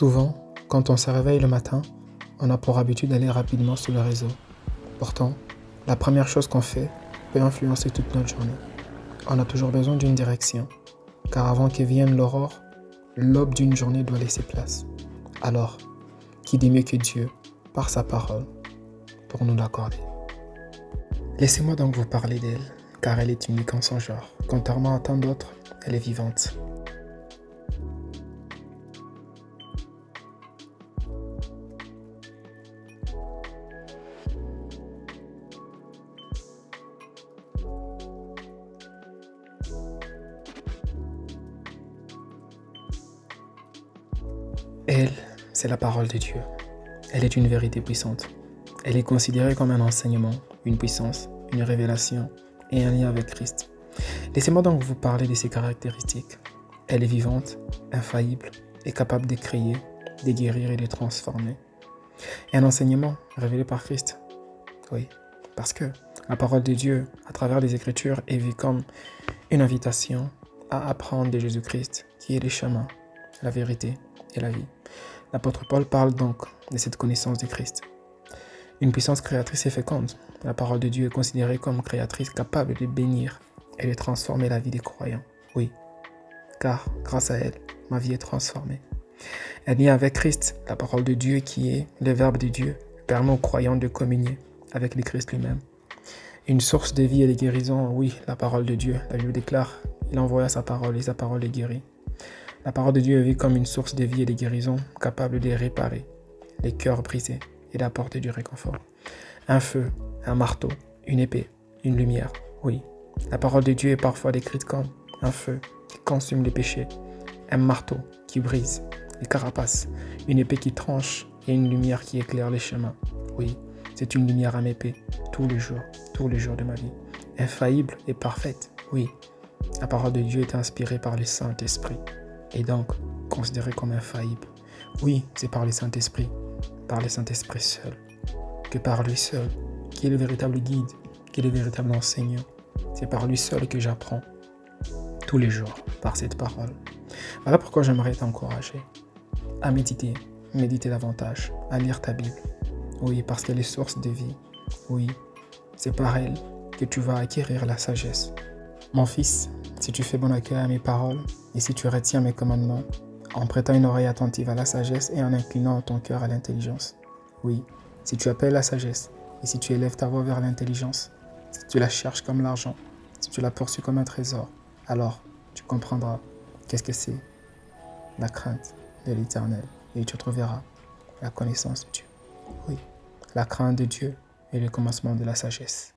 Souvent, quand on se réveille le matin, on a pour habitude d'aller rapidement sur le réseau. Pourtant, la première chose qu'on fait peut influencer toute notre journée. On a toujours besoin d'une direction, car avant que vienne l'aurore, l'aube d'une journée doit laisser place. Alors, qui dit mieux que Dieu, par sa parole, pour nous l'accorder? Laissez-moi donc vous parler d'elle, car elle est unique en son genre. Contrairement à tant d'autres, elle est vivante. Elle, c'est la parole de Dieu. Elle est une vérité puissante. Elle est considérée comme un enseignement, une puissance, une révélation et un lien avec Christ. Laissez-moi donc vous parler de ses caractéristiques. Elle est vivante, infaillible et capable de créer, de guérir et de transformer. Et un enseignement révélé par Christ. Oui, parce que la parole de Dieu, à travers les Écritures, est vue comme une invitation à apprendre de Jésus-Christ, qui est le chemin, la vérité et la vie. L'apôtre Paul parle donc de cette connaissance de Christ. Une puissance créatrice et féconde. La parole de Dieu est considérée comme créatrice capable de bénir et de transformer la vie des croyants. Oui, car grâce à elle, ma vie est transformée. Elle vient avec Christ, la parole de Dieu qui est le Verbe de Dieu, permet aux croyants de communier avec le Christ lui-même. Une source de vie et de guérison, oui, la parole de Dieu. La Bible déclare, il envoya sa parole et sa parole est guérie. La parole de Dieu est vue comme une source de vie et de guérison, capable de réparer les cœurs brisés et d'apporter du réconfort. Un feu, un marteau, une épée, une lumière, oui. La parole de Dieu est parfois décrite comme un feu qui consume les péchés, un marteau qui brise les carapaces, une épée qui tranche et une lumière qui éclaire les chemins. Oui, c'est une lumière à m'épée tous les jours de ma vie. Infaillible et parfaite, oui. La parole de Dieu est inspirée par le Saint-Esprit et donc considérée comme infaillible. Oui, c'est par le Saint-Esprit seul, que par lui seul, qui est le véritable guide, qui est le véritable enseignant. C'est par lui seul que j'apprends tous les jours par cette parole. Voilà pourquoi j'aimerais t'encourager à méditer davantage, à lire ta Bible. Oui, parce qu'elle est source de vie. Oui, c'est par elle que tu vas acquérir la sagesse. Mon fils, si tu fais bon accueil à mes paroles et si tu retiens mes commandements, en prêtant une oreille attentive à la sagesse et en inclinant ton cœur à l'intelligence. Oui, si tu appelles la sagesse et si tu élèves ta voix vers l'intelligence, si tu la cherches comme l'argent, si tu la poursuis comme un trésor, alors tu comprendras qu'est-ce que c'est la crainte de l'Éternel et tu trouveras la connaissance de Dieu. Oui, la crainte de Dieu est le commencement de la sagesse.